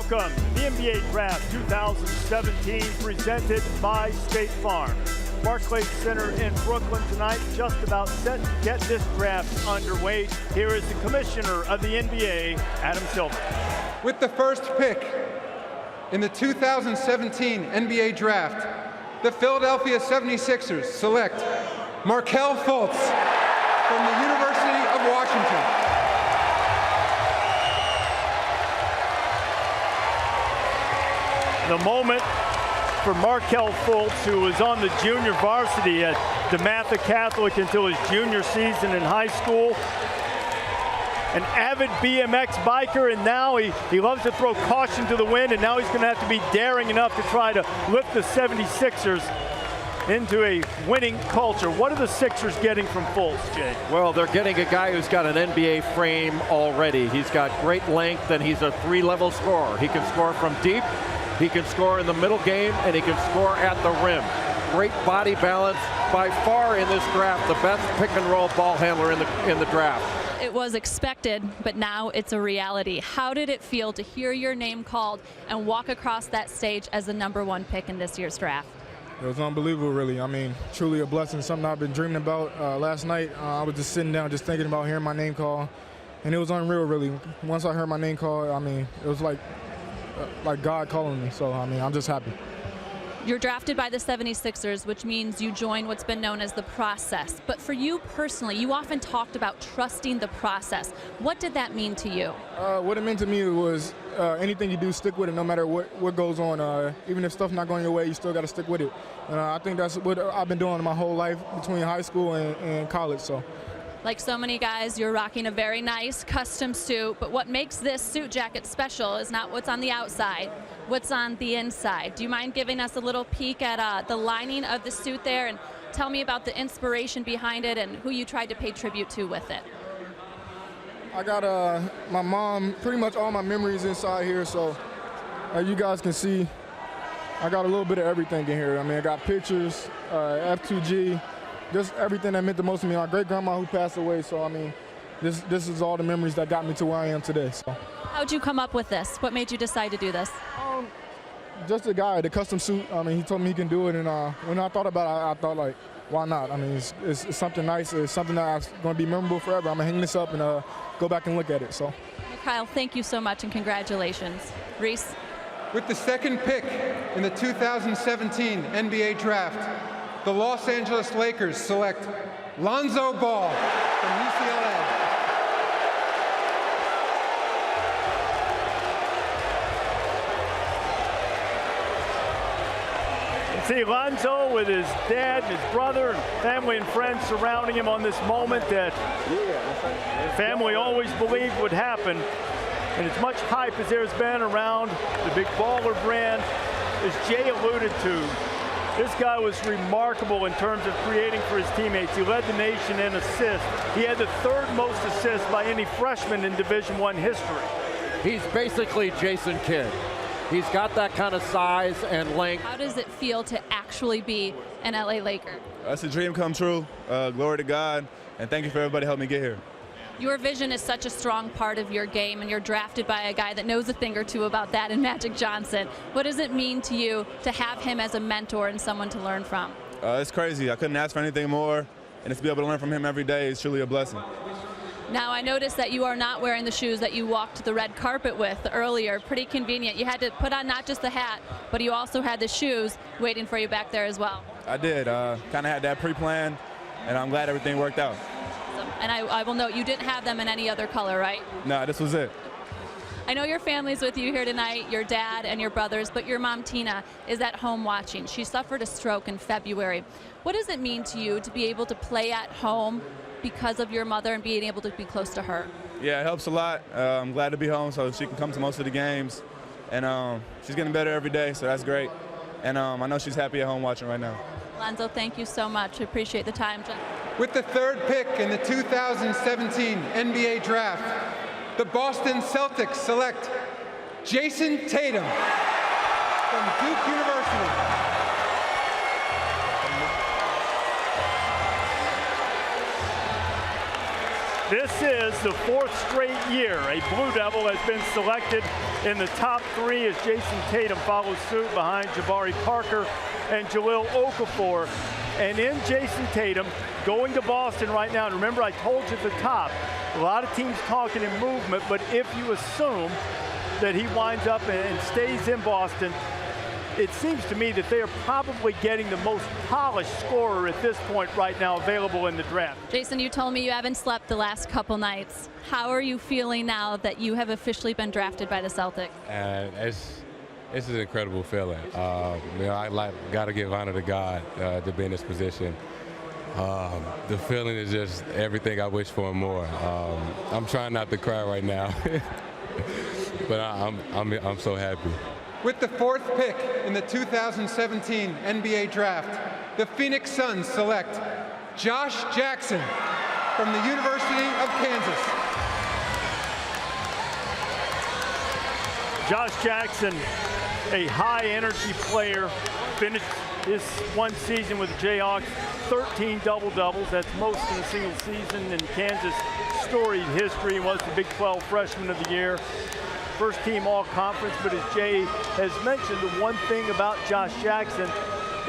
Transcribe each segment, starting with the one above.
Welcome to the NBA Draft 2017 presented by State Farm. Barclays Center in Brooklyn tonight, just about set to get this draft underway. Here is the commissioner of the NBA, Adam Silver. With the first pick in the 2017 NBA Draft, the Philadelphia 76ers select Markelle Fultz from the University of Washington. The moment for Markelle Fultz, who was on the junior varsity at DeMatha Catholic until his junior season in high school. An avid BMX biker, and now he loves to throw caution to the wind, and now he's going to have to be daring enough to try to lift the 76ers into a winning culture. What are the Sixers getting from Fultz, Jay? Well, they're getting a guy who's got an NBA frame already. He's got great length, and he's a three-level scorer. He can score from deep, he can score in the middle game, and he can score at the rim. Great body balance. By far in this draft, the best pick-and-roll ball handler in the draft. It was expected, but now it's a reality. How did it feel to hear your name called and walk across that stage as the #1 pick in this year's draft? It was unbelievable, really. I mean, truly a blessing, something I've been dreaming about. Last night, I was just sitting down, just thinking about hearing my name called, and it was unreal, really. Once I heard my name called, I mean, it was like God calling me, so, I mean, I'm just happy. You're drafted by the 76ers, which means you join what's been known as the process. But for you personally, you often talked about trusting the process. What did that mean to you? What it meant to me was anything you do, stick with it no matter what goes on. Even if stuff's not going your way, you still got to stick with it. And I think that's what I've been doing my whole life between high school and college. So. Like so many guys, you're rocking a very nice custom suit, but what makes this suit jacket special is not what's on the outside, what's on the inside. Do you mind giving us a little peek at the lining of the suit there, and tell me about the inspiration behind it and who you tried to pay tribute to with it? I got my mom, pretty much all my memories inside here, so as you guys can see, I got a little bit of everything in here. I mean, I got pictures, F2G, just everything that meant the most to me. My great-grandma who passed away, so I mean, this is all the memories that got me to where I am today. So. How'd you come up with this? What made you decide to do this? Just the guy, the custom suit. I mean, he told me he can do it, and when I thought about it, I thought, like, why not? I mean, it's something nice. It's something that's going to be memorable forever. I'm going to hang this up and go back and look at it. So. Kyle, thank you so much, and congratulations. Reese? With the second pick in the 2017 NBA Draft, the Los Angeles Lakers select Lonzo Ball from UCLA. See Lonzo with his dad, his brother, and family and friends surrounding him on this moment that family always believed would happen. And as much hype as there's been around the big baller brand, as Jay alluded to, this guy was remarkable in terms of creating for his teammates. He led the nation in assists. He had the third most assists by any freshman in Division I history. He's basically Jason Kidd. He's got that kind of size and length. How does it feel to actually be an LA Laker? It's a dream come true. Glory to God, and thank you for everybody helping me get here. Your vision is such a strong part of your game, and you're drafted by a guy that knows a thing or two about that in Magic Johnson. What does it mean to you to have him as a mentor and someone to learn from? It's crazy. I couldn't ask for anything more, and to be able to learn from him every day is truly a blessing. Now, I noticed that you are not wearing the shoes that you walked the red carpet with earlier. Pretty convenient. You had to put on not just the hat, but you also had the shoes waiting for you back there as well. I did. Kind of had that pre-planned, and I'm glad everything worked out. And I will note, you didn't have them in any other color, right? No, this was it. I know your family's with you here tonight, your dad and your brothers, but your mom, Tina, is at home watching. She suffered a stroke in February. What does it mean to you to be able to play at home because of your mother and being able to be close to her? Yeah, it helps a lot. I'm glad to be home so she can come to most of the games. And she's getting better every day, so that's great. And I know she's happy at home watching right now. Lonzo, thank you so much. I appreciate the time. With the third pick in the 2017 NBA Draft, the Boston Celtics select Jason Tatum from Duke University. This is the 4th straight year a Blue Devil has been selected in the top 3 as Jason Tatum follows suit behind Jabari Parker and Jahlil Okafor. And in Jason Tatum going to Boston right now, and remember I told you at the top, a lot of teams talking in movement, but if you assume that he winds up and stays in Boston, it seems to me that they are probably getting the most polished scorer at this point right now available in the draft. Jason, you told me you haven't slept the last couple nights. How are you feeling now that you have officially been drafted by the Celtics? It's an incredible feeling. I got to give honor to God to be in this position. The feeling is just everything I wish for and more. I'm trying not to cry right now, but I'm so happy. With the 4th pick in the 2017 NBA Draft, the Phoenix Suns select Josh Jackson from the University of Kansas. Josh Jackson, a high-energy player, finished his one season with the Jayhawks, 13 double-doubles. That's most in a single season in Kansas' storied history. He was the Big 12 Freshman of the Year. First team all-conference, but as Jay has mentioned, the one thing about Josh Jackson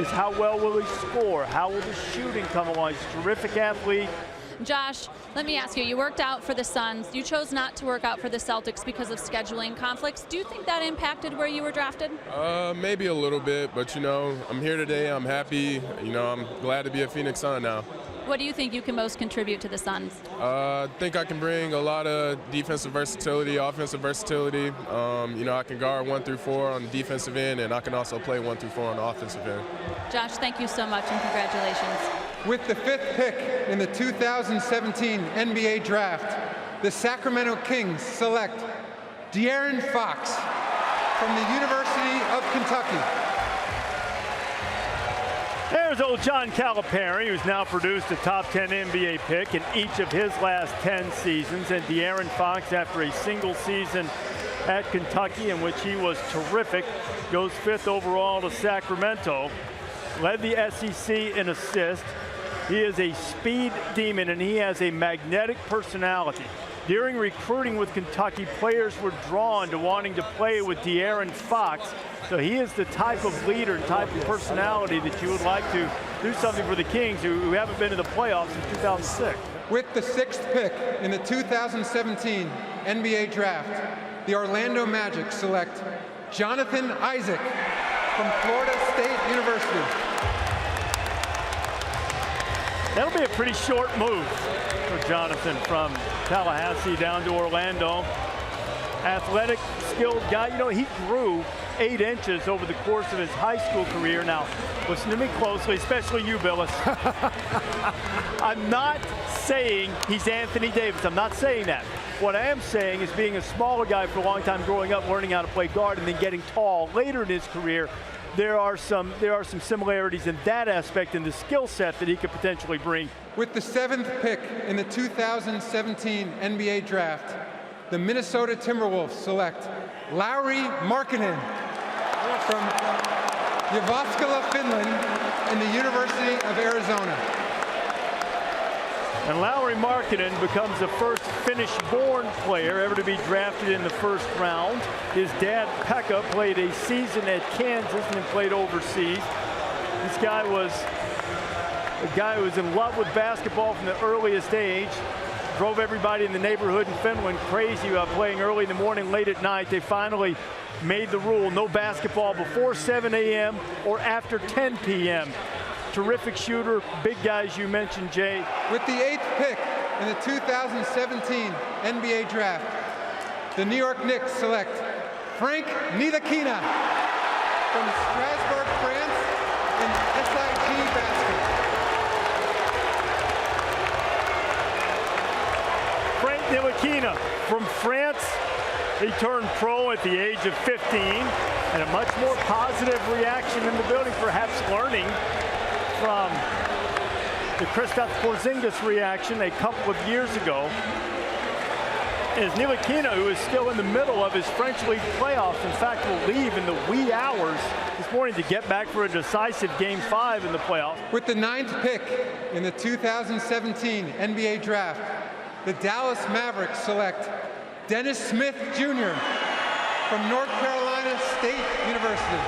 is how well will he score? How will the shooting come along? He's a terrific athlete. Josh, let me ask you, you worked out for the Suns. You chose not to work out for the Celtics because of scheduling conflicts. Do you think that impacted where you were drafted? Maybe a little bit, but, I'm here today. I'm happy. I'm glad to be a Phoenix Sun now. What do you think you can most contribute to the Suns? I think I can bring a lot of defensive versatility, offensive versatility. I can guard 1 through 4 on the defensive end, and I can also play 1 through 4 on the offensive end. Josh, thank you so much, and congratulations. With the 5th pick in the 2017 NBA Draft, the Sacramento Kings select De'Aaron Fox from the University of Kentucky. There's old John Calipari, who's now produced a top 10 NBA pick in each of his last 10 seasons. And De'Aaron Fox, after a single season at Kentucky in which he was terrific, goes 5th overall to Sacramento. Led the SEC in assists. He is a speed demon, and he has a magnetic personality. During recruiting with Kentucky, players were drawn to wanting to play with De'Aaron Fox. So he is the type of leader and type of personality that you would like to do something for the Kings, who haven't been to the playoffs since 2006. With the 6th pick in the 2017 NBA Draft, the Orlando Magic select Jonathan Isaac from Florida State University. That'll be a pretty short move for Jonathan from Tallahassee down to Orlando. Athletic, skilled guy. He grew 8 inches over the course of his high school career. Now, listen to me closely, especially you, Billis. I'm not saying he's Anthony Davis. I'm not saying that. What I am saying is being a smaller guy for a long time, growing up, learning how to play guard, and then getting tall later in his career, there are some similarities in that aspect in the skill set that he could potentially bring. With the 7th pick in the 2017 NBA Draft, the Minnesota Timberwolves select Lauri Markkanen from Jyväskylä, Finland, and the University of Arizona. And Lauri Markkanen becomes the first Finnish-born player ever to be drafted in the first round. His dad, Pekka, played a season at Kansas and then played overseas. This guy was a guy who was in love with basketball from the earliest age. Drove everybody in the neighborhood in Finland crazy about playing early in the morning, late at night. They finally made the rule, no basketball before 7 a.m. or after 10 p.m. Terrific shooter, big guys you mentioned, Jay. With the 8th pick in the 2017 NBA Draft, the New York Knicks select Frank Ntilikina from Strasbourg, France, in SIG basketball. Frank Ntilikina from France. He turned pro at the age of 15, and a much more positive reaction in the building, perhaps learning from the Kristaps Porzingis reaction a couple of years ago. Is Ntilikina, who is still in the middle of his French League playoffs, in fact will leave in the wee hours this morning to get back for a decisive Game 5 in the playoffs. With the 9th pick in the 2017 NBA Draft, the Dallas Mavericks select Dennis Smith Jr. from North Carolina State University.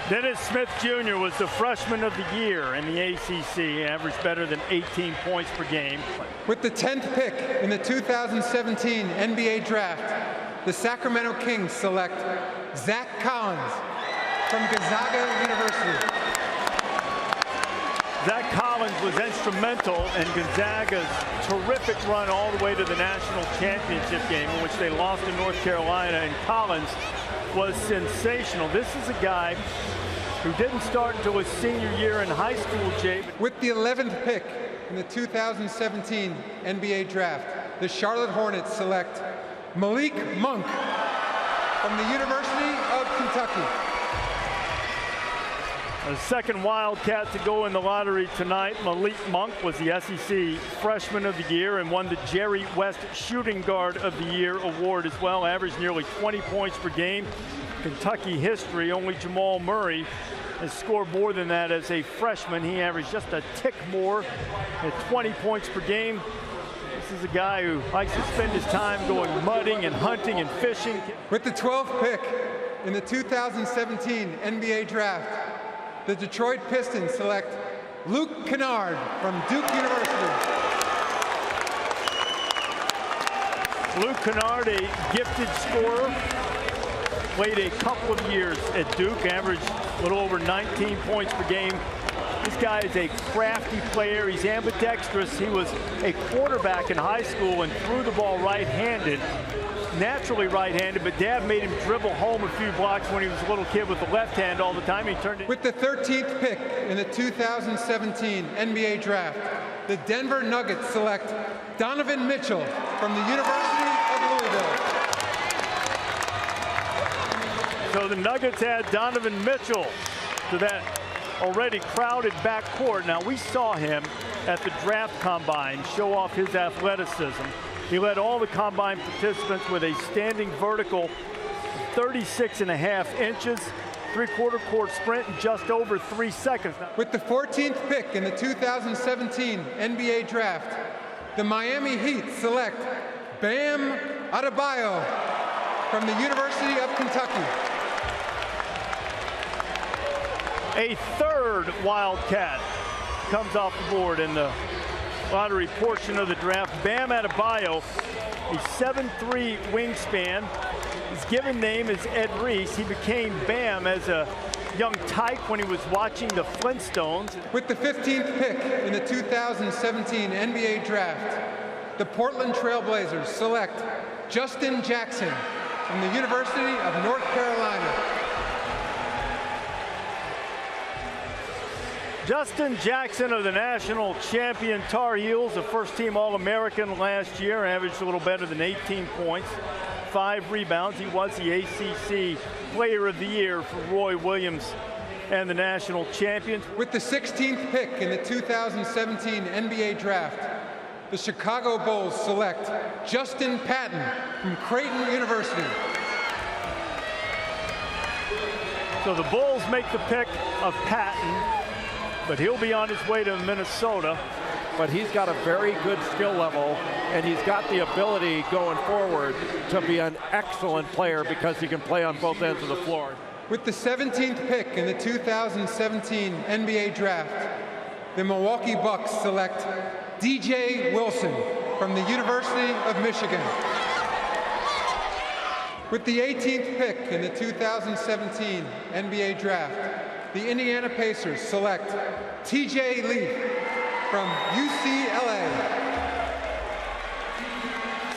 Dennis Smith Jr. was the freshman of the year in the ACC, averaged better than 18 points per game. With the 10th pick in the 2017 NBA Draft, the Sacramento Kings select Zach Collins from Gonzaga University. Zach Collins was instrumental in Gonzaga's terrific run all the way to the national championship game, in which they lost to North Carolina, and Collins was sensational. This is a guy who didn't start until his senior year in high school, Jay. With the 11th pick in the 2017 NBA Draft, the Charlotte Hornets select Malik Monk from the University of Kentucky. The second Wildcat to go in the lottery tonight, Malik Monk, was the SEC Freshman of the Year and won the Jerry West Shooting Guard of the Year award as well. Averaged nearly 20 points per game. Kentucky history, only Jamal Murray has scored more than that as a freshman. He averaged just a tick more at 20 points per game. This is a guy who likes to spend his time going mudding and hunting and fishing. With the 12th pick in the 2017 NBA Draft, the Detroit Pistons select Luke Kennard from Duke University. Luke Kennard, a gifted scorer, played a couple of years at Duke, averaged a little over 19 points per game. This guy is a crafty player. He's ambidextrous. He was a quarterback in high school and threw the ball right-handed. Naturally right-handed, but Dad made him dribble home a few blocks when he was a little kid with the left hand all the time. He turned it. With the 13th pick in the 2017 NBA Draft, the Denver Nuggets select Donovan Mitchell from the University of Louisville. So the Nuggets add Donovan Mitchell to that already crowded backcourt. Now, we saw him at the draft combine show off his athleticism. He led all the combine participants with a standing vertical 36.5 inches, three-quarter court sprint in just over 3 seconds. With the 14th pick in the 2017 NBA Draft, the Miami Heat select Bam Adebayo from the University of Kentucky. A third Wildcat comes off the board in the lottery portion of the draft. Bam Adebayo, a 7'3" wingspan. His given name is Ed Reese. He became Bam as a young tyke when he was watching the Flintstones. With the 15th pick in the 2017 NBA Draft, the Portland Trail Blazers select Justin Jackson from the University of North Carolina. Justin Jackson of the national champion Tar Heels, a first-team All-American last year, averaged a little better than 18 points, 5 rebounds. He was the ACC Player of the Year for Roy Williams and the national champions. With the 16th pick in the 2017 NBA Draft, the Chicago Bulls select Justin Patton from Creighton University. So the Bulls make the pick of Patton, but he'll be on his way to Minnesota. But he's got a very good skill level, and he's got the ability going forward to be an excellent player because he can play on both ends of the floor. With the 17th pick in the 2017 NBA Draft, the Milwaukee Bucks select DJ Wilson from the University of Michigan. With the 18th pick in the 2017 NBA Draft, the Indiana Pacers select TJ Leaf from UCLA.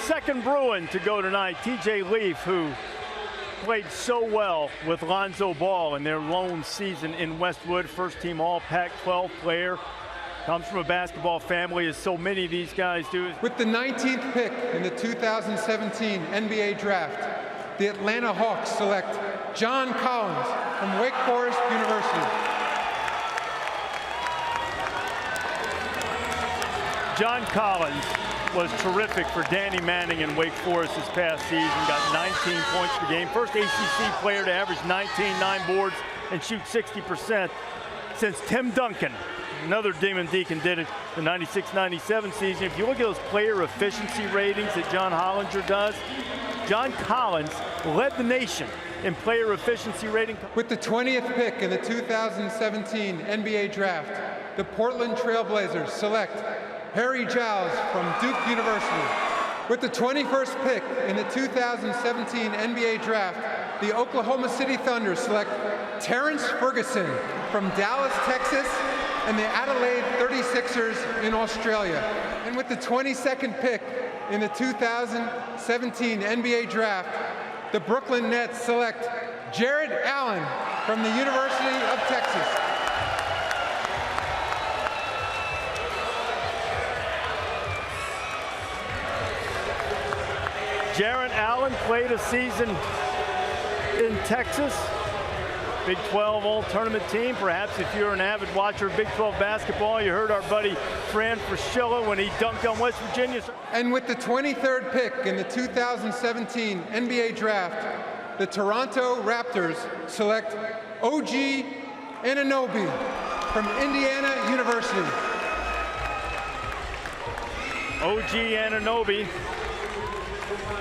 Second Bruin to go tonight, TJ Leaf, who played so well with Lonzo Ball in their lone season in Westwood, first-team All-Pac-12 player. Comes from a basketball family, as so many of these guys do. With the 19th pick in the 2017 NBA Draft, the Atlanta Hawks select John Collins from Wake Forest University. John Collins was terrific for Danny Manning in Wake Forest this past season. Got 19 points per game. First ACC player to average 19, 9 boards, and shoot 60% since Tim Duncan Another Demon Deacon did it the 96-97 season. If you look at those player efficiency ratings that John Hollinger does, John Collins led the nation in player efficiency rating. With the 20th pick in the 2017 NBA Draft, the Portland Trail Blazers select Harry Giles from Duke University. With the 21st pick in the 2017 NBA Draft, the Oklahoma City Thunder select Terrence Ferguson from Dallas, Texas, and the Adelaide 36ers in Australia. And with the 22nd pick in the 2017 NBA Draft, the Brooklyn Nets select Jared Allen from the University of Texas. Jared Allen played a season in Texas. Big 12 All-Tournament team. Perhaps if you're an avid watcher of Big 12 basketball, you heard our buddy Fran Fraschilla when he dunked on West Virginia. And with the 23rd pick in the 2017 NBA Draft, the Toronto Raptors select OG Anunoby from Indiana University. OG Anunoby,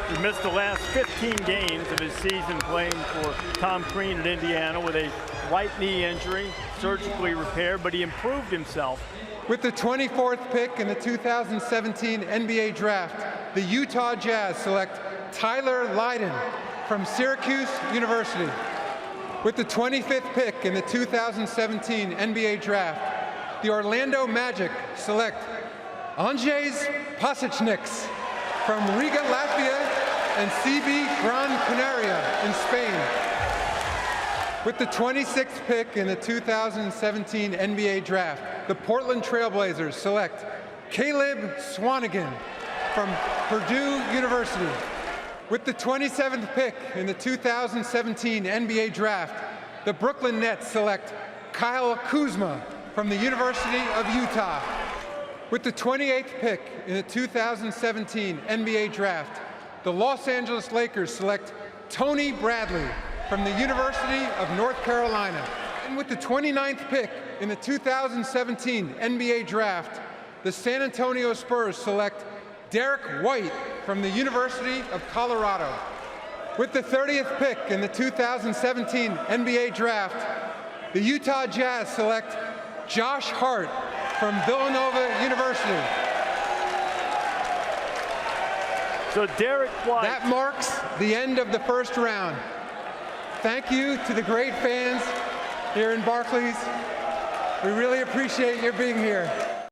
who missed the last 15 games of his season playing for Tom Crean at Indiana with a right knee injury, surgically repaired, but he improved himself. With the 24th pick in the 2017 NBA Draft, the Utah Jazz select Tyler Lydon from Syracuse University. With the 25th pick in the 2017 NBA Draft, the Orlando Magic select Andrzej Pasechniks from Riga, Latvia, and CB Gran Canaria in Spain. With the 26th pick in the 2017 NBA Draft, the Portland Trail Blazers select Caleb Swanigan from Purdue University. With the 27th pick in the 2017 NBA Draft, the Brooklyn Nets select Kyle Kuzma from the University of Utah. With the 28th pick in the 2017 NBA Draft, the Los Angeles Lakers select Tony Bradley from the University of North Carolina. And with the 29th pick in the 2017 NBA Draft, the San Antonio Spurs select Derek White from the University of Colorado. With the 30th pick in the 2017 NBA Draft, the Utah Jazz select Josh Hart from Villanova University. So Derek White. That marks the end of the first round. Thank you to the great fans here in Barclays. We really appreciate your being here.